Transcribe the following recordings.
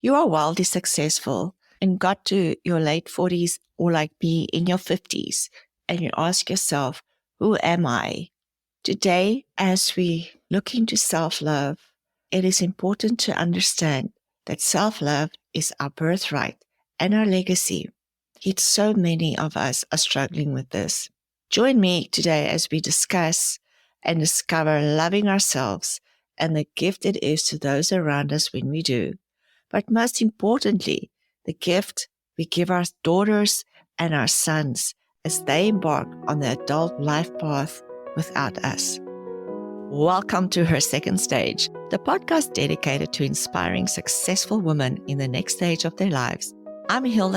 you are wildly successful and got to your late 40s or like me in your 50s, and you ask yourself, who am I? Today, as we look into self-love, it is important to understand that self-love is our birthright and our legacy. Yet so many of us are struggling with this. Join me today as we discuss and discover loving ourselves and the gift it is to those around us when we do. But most importantly, the gift we give our daughters and our sons as they embark on the adult life path without us. Welcome to Her Second Stage, the podcast dedicated to inspiring successful women in the next stage of their lives. I'm Hilda,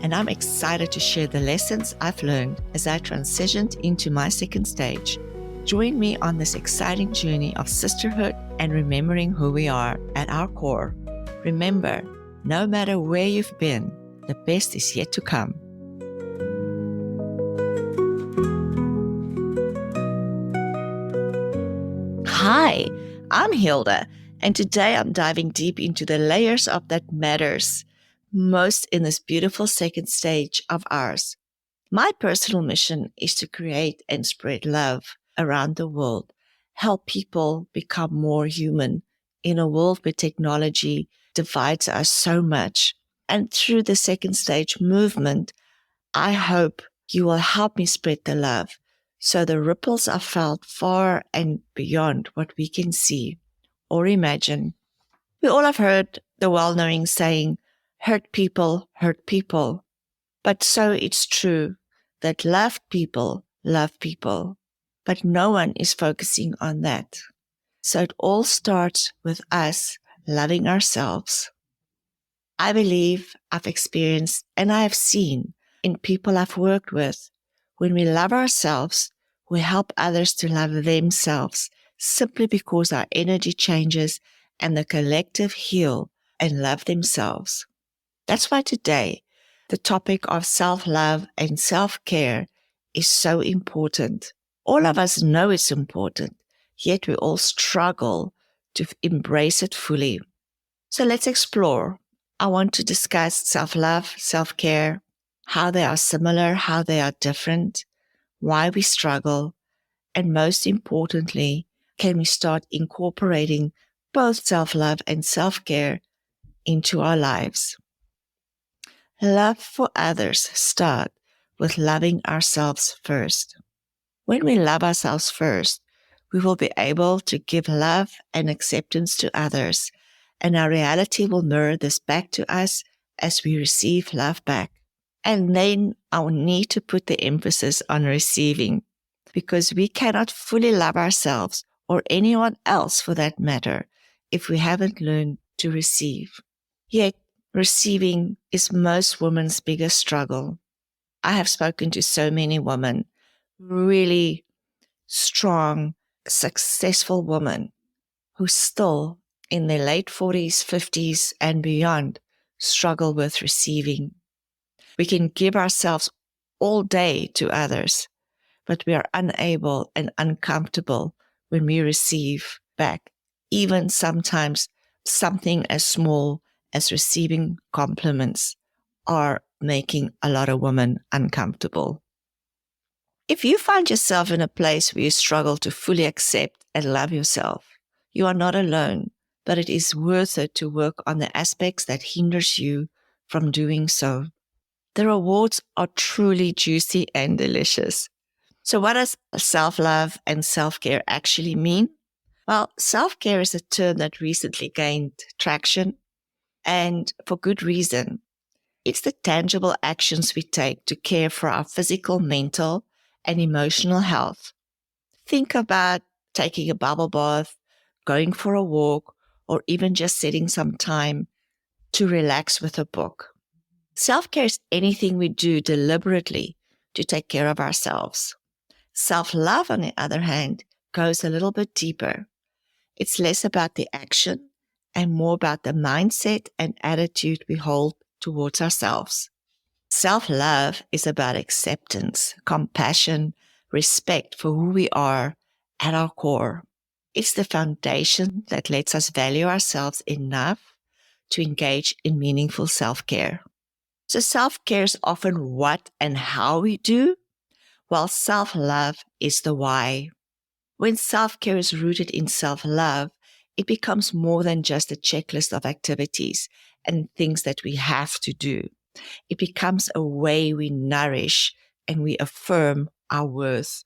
and I'm excited to share the lessons I've learned as I transitioned into my second stage. Join me on this exciting journey of sisterhood and remembering who we are at our core. Remember, no matter where you've been, the best is yet to come. Hi, I'm Hilda, and today I'm diving deep into the layers of that matters most in this beautiful second stage of ours. My personal mission is to create and spread love around the world, help people become more human in a world where technology divides us so much. And through the second stage movement, I hope you will help me spread the love so the ripples are felt far and beyond what we can see or imagine. We all have heard the well-known saying, hurt people hurt people. But so it's true that loved people love people. But no one is focusing on that. So it all starts with us loving ourselves. I believe I've experienced and I have seen in people I've worked with, when we love ourselves, we help others to love themselves simply because our energy changes and the collective heal and love themselves. That's why today, the topic of self-love and self-care is so important. All of us know it's important, yet we all struggle to embrace it fully. So let's explore. I want to discuss self-love, self-care, how they are similar, how they are different, why we struggle, and most importantly, can we start incorporating both self-love and self-care into our lives? Love for others starts with loving ourselves first. When we love ourselves first, we will be able to give love and acceptance to others, and our reality will mirror this back to us as we receive love back. And then I will need to put the emphasis on receiving, because we cannot fully love ourselves or anyone else for that matter if we haven't learned to receive. Yet, receiving is most women's biggest struggle. I have spoken to so many women, really strong, successful women who still in their late 40s, 50s, and beyond struggle with receiving. We can give ourselves all day to others, but we are unable and uncomfortable when we receive back, even sometimes something as small as receiving compliments are making a lot of women uncomfortable. If you find yourself in a place where you struggle to fully accept and love yourself, you are not alone, but it is worth it to work on the aspects that hinders you from doing so. The rewards are truly juicy and delicious. So what does self-love and self-care actually mean? Well, self-care is a term that recently gained traction, and for good reason. It's the tangible actions we take to care for our physical, mental, and emotional health. Think about taking a bubble bath, going for a walk, or even just setting some time to relax with a book. Self-care is anything we do deliberately to take care of ourselves. Self-love, on the other hand, goes a little bit deeper. It's less about the action and more about the mindset and attitude we hold towards ourselves. Self-love is about acceptance, compassion, respect for who we are at our core. It's the foundation that lets us value ourselves enough to engage in meaningful self-care. So self-care is often what and how we do, while self-love is the why. When self-care is rooted in self-love, it becomes more than just a checklist of activities and things that we have to do. It becomes a way we nourish and we affirm our worth.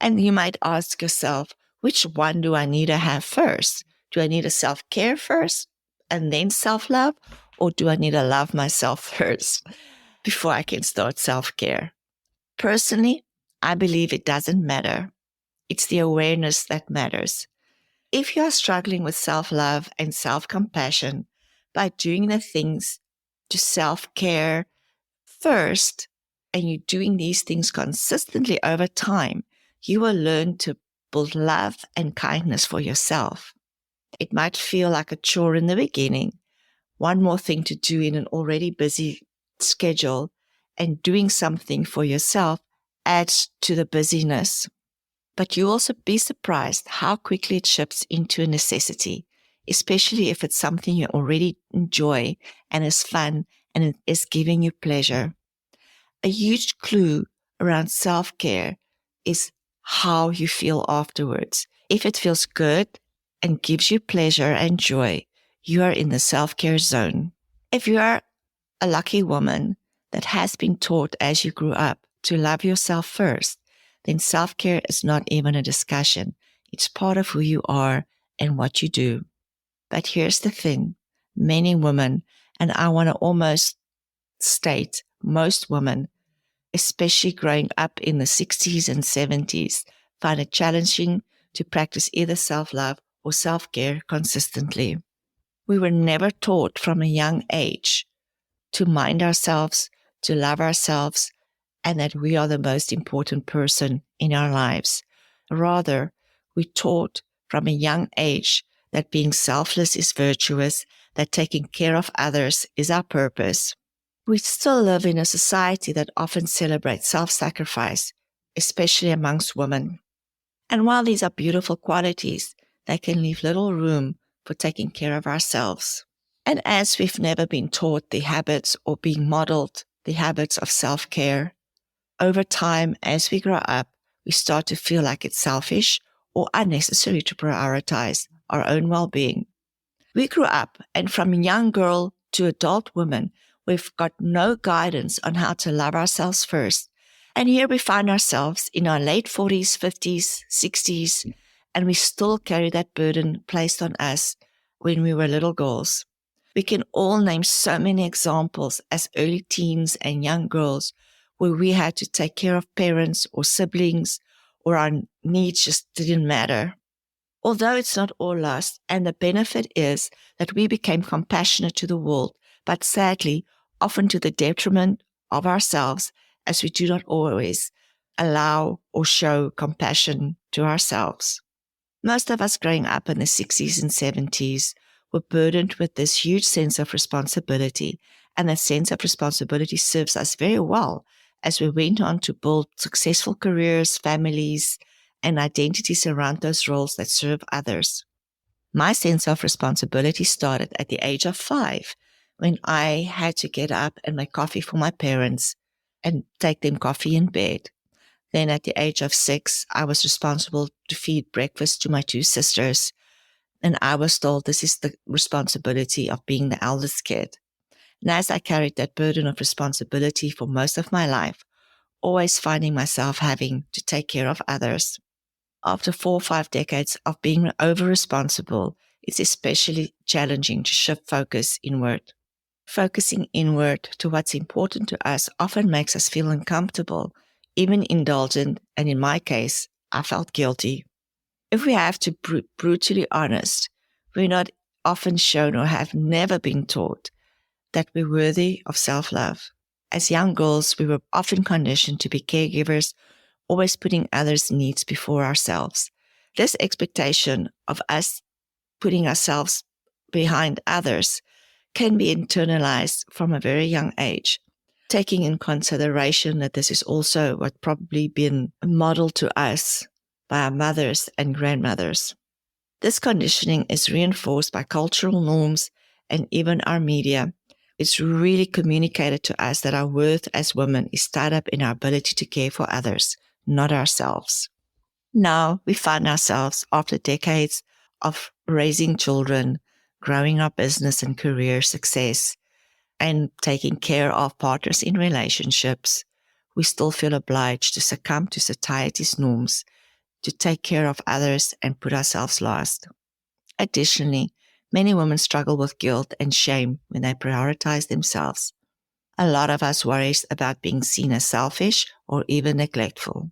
And you might ask yourself, which one do I need to have first? Do I need a self-care first and then self-love? Or do I need to love myself first before I can start self-care? Personally, I believe it doesn't matter. It's the awareness that matters. If you are struggling with self-love and self-compassion by doing the things to self-care first, and you're doing these things consistently over time, you will learn to build love and kindness for yourself. It might feel like a chore in the beginning, one more thing to do in an already busy schedule, and doing something for yourself adds to the busyness. But you'll also be surprised how quickly it shifts into a necessity, especially if it's something you already enjoy and is fun and it is giving you pleasure. A huge clue around self-care is how you feel afterwards. If it feels good and gives you pleasure and joy, you are in the self-care zone. If you are a lucky woman that has been taught as you grew up to love yourself first, then self-care is not even a discussion. It's part of who you are and what you do. But here's the thing. Many women, and I want to almost state most women, especially growing up in the 60s and 70s, find it challenging to practice either self-love or self-care consistently. We were never taught from a young age to mind ourselves, to love ourselves, and that we are the most important person in our lives. Rather, we taught from a young age that being selfless is virtuous, that taking care of others is our purpose. We still live in a society that often celebrates self-sacrifice, especially amongst women. And while these are beautiful qualities, they can leave little room for taking care of ourselves. And as we've never been taught the habits or being modeled the habits of self-care, over time, as we grow up, we start to feel like it's selfish or unnecessary to prioritize our own well-being. We grew up, and from young girl to adult woman, we've got no guidance on how to love ourselves first. And here we find ourselves in our late 40s, 50s, 60s, and we still carry that burden placed on us when we were little girls. We can all name so many examples as early teens and young girls where we had to take care of parents or siblings, or our needs just didn't matter. Although it's not all lost, and the benefit is that we became compassionate to the world, but sadly, often to the detriment of ourselves, as we do not always allow or show compassion to ourselves. Most of us growing up in the 60s and 70s were burdened with this huge sense of responsibility, and that sense of responsibility serves us very well as we went on to build successful careers, families, and identities around those roles that serve others. My sense of responsibility started at the age of 5, when I had to get up and make coffee for my parents and take them coffee in bed. Then at the age of 6, I was responsible to feed breakfast to my 2 sisters, and I was told this is the responsibility of being the eldest kid. And as I carried that burden of responsibility for most of my life, always finding myself having to take care of others. After 4 or 5 decades of being over-responsible, it's especially challenging to shift focus inward. Focusing inward to what's important to us often makes us feel uncomfortable, even indulgent, and in my case, I felt guilty. If we have to be brutally honest, we're not often shown or have never been taught that we're worthy of self-love. As young girls, we were often conditioned to be caregivers, always putting others' needs before ourselves. This expectation of us putting ourselves behind others can be internalized from a very young age, taking in consideration that this is also what probably been modeled to us by our mothers and grandmothers. This conditioning is reinforced by cultural norms and even our media, it's really communicated to us that our worth as women is tied up in our ability to care for others, not ourselves. Now we find ourselves after decades of raising children, growing our business and career success, and taking care of partners in relationships. We still feel obliged to succumb to society's norms, to take care of others and put ourselves last. Additionally, many women struggle with guilt and shame when they prioritize themselves. A lot of us worries about being seen as selfish or even neglectful.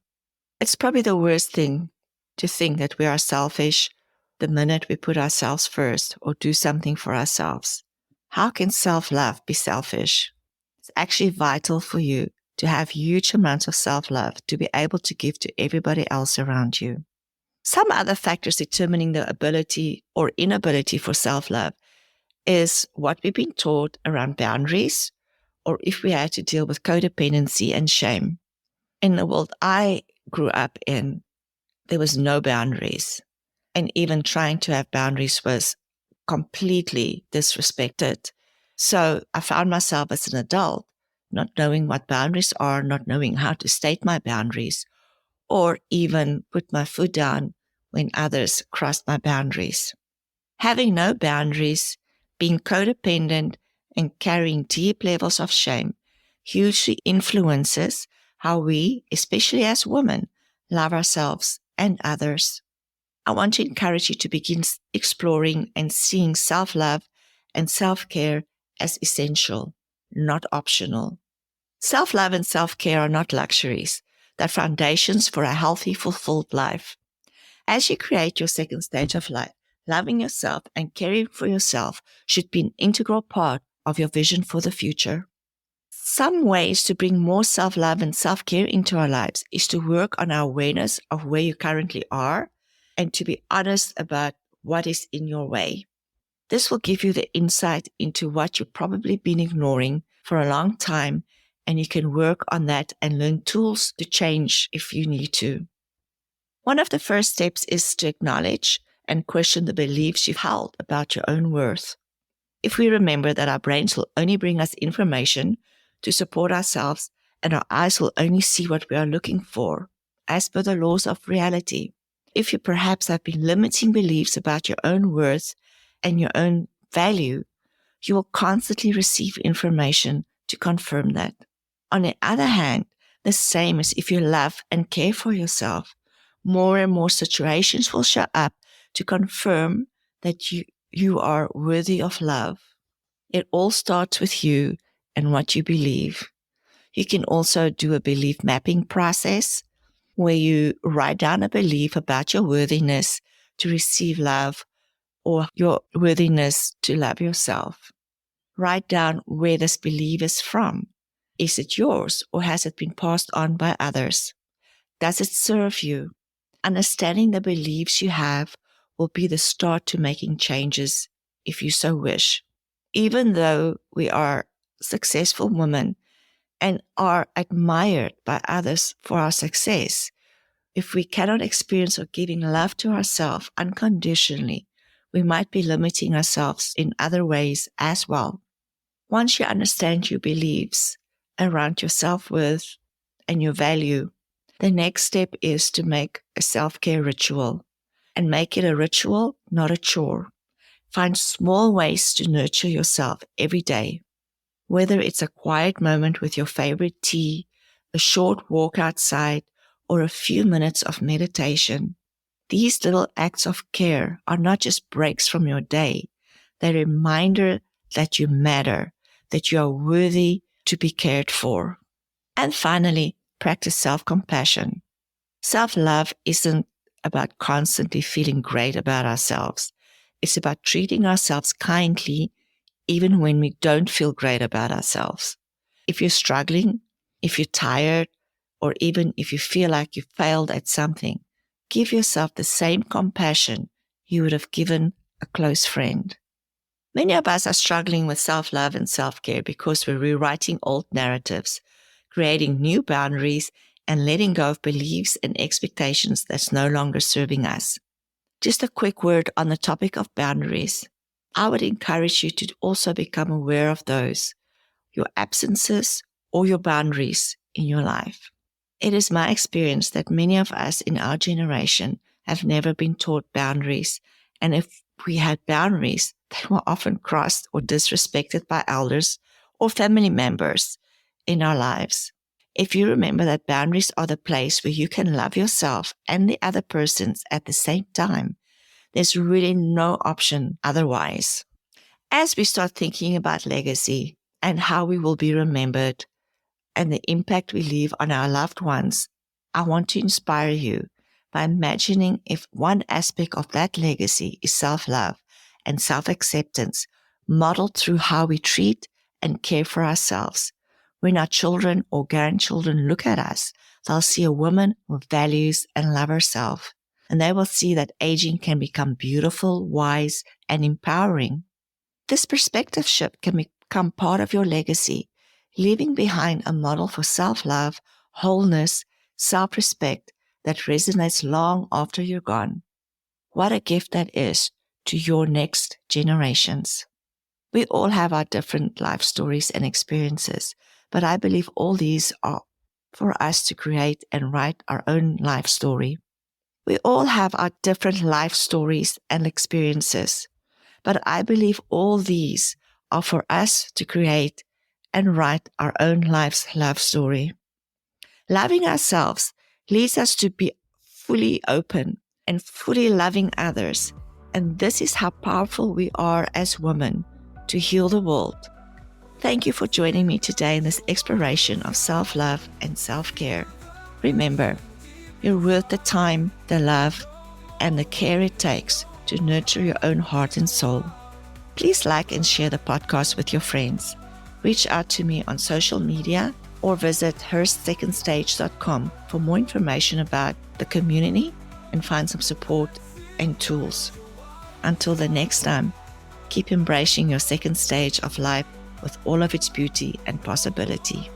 It's probably the worst thing to think that we are selfish the minute we put ourselves first or do something for ourselves. How can self-love be selfish? It's actually vital for you to have huge amounts of self-love to be able to give to everybody else around you. Some other factors determining the ability or inability for self-love is what we've been taught around boundaries, or if we had to deal with codependency and shame. In the world I grew up in, there was no boundaries. And even trying to have boundaries was completely disrespected. So I found myself as an adult not knowing what boundaries are, not knowing how to state my boundaries, or even put my foot down when others crossed my boundaries. Having no boundaries, being codependent, and carrying deep levels of shame hugely influences how we, especially as women, love ourselves and others. I want to encourage you to begin exploring and seeing self-love and self-care as essential, not optional. Self-love and self-care are not luxuries. They're foundations for a healthy, fulfilled life. As you create your second stage of life, loving yourself and caring for yourself should be an integral part of your vision for the future. Some ways to bring more self-love and self-care into our lives is to work on our awareness of where you currently are and to be honest about what is in your way. This will give you the insight into what you've probably been ignoring for a long time, and you can work on that and learn tools to change if you need to. One of the first steps is to acknowledge and question the beliefs you've held about your own worth. If we remember that our brains will only bring us information to support ourselves and our eyes will only see what we are looking for, as per the laws of reality. If you perhaps have been limiting beliefs about your own worth and your own value, you will constantly receive information to confirm that. On the other hand, the same as if you love and care for yourself, more and more situations will show up to confirm that you are worthy of love. It all starts with you and what you believe. You can also do a belief mapping process where you write down a belief about your worthiness to receive love or your worthiness to love yourself. Write down where this belief is from. Is it yours or has it been passed on by others? Does it serve you? Understanding the beliefs you have will be the start to making changes if you so wish. Even though we are successful women and are admired by others for our success, if we cannot experience or giving love to ourselves unconditionally, we might be limiting ourselves in other ways as well. Once you understand your beliefs around your self-worth and your value, the next step is to make a self-care ritual and make it a ritual, not a chore. Find small ways to nurture yourself every day, whether it's a quiet moment with your favorite tea, a short walk outside, or a few minutes of meditation. These little acts of care are not just breaks from your day. They're a reminder that you matter, that you are worthy to be cared for. And finally, practice self-compassion. Self-love isn't about constantly feeling great about ourselves. It's about treating ourselves kindly even when we don't feel great about ourselves. If you're struggling, if you're tired, or even if you feel like you failed at something, give yourself the same compassion you would have given a close friend. Many of us are struggling with self-love and self-care because we're rewriting old narratives, creating new boundaries, and letting go of beliefs and expectations that's no longer serving us. Just a quick word on the topic of boundaries. I would encourage you to also become aware of those, your absences or your boundaries in your life. It is my experience that many of us in our generation have never been taught boundaries, and if we had boundaries, they were often crossed or disrespected by elders or family members in our lives. If you remember that boundaries are the place where you can love yourself and the other persons at the same time, there's really no option otherwise. As we start thinking about legacy and how we will be remembered and the impact we leave on our loved ones, I want to inspire you by imagining if one aspect of that legacy is self-love and self-acceptance modeled through how we treat and care for ourselves. When our children or grandchildren look at us, they'll see a woman who values and loves herself, and they will see that aging can become beautiful, wise, and empowering. This perspective shift can become part of your legacy, leaving behind a model for self-love, wholeness, self-respect that resonates long after you're gone. What a gift that is to your next generations. We all have our different life stories and experiences, but I believe all these are for us to create and write our own life story. We all have our different life stories and experiences, but I believe all these are for us to create and write our own life's love story. Loving ourselves leads us to be fully open and fully loving others. And this is how powerful we are as women to heal the world. Thank you for joining me today in this exploration of self-love and self-care. Remember, you're worth the time, the love, and the care it takes to nurture your own heart and soul. Please like and share the podcast with your friends. Reach out to me on social media or visit hersecondstage.com for more information about the community and find some support and tools. Until the next time, keep embracing your second stage of life with all of its beauty and possibility.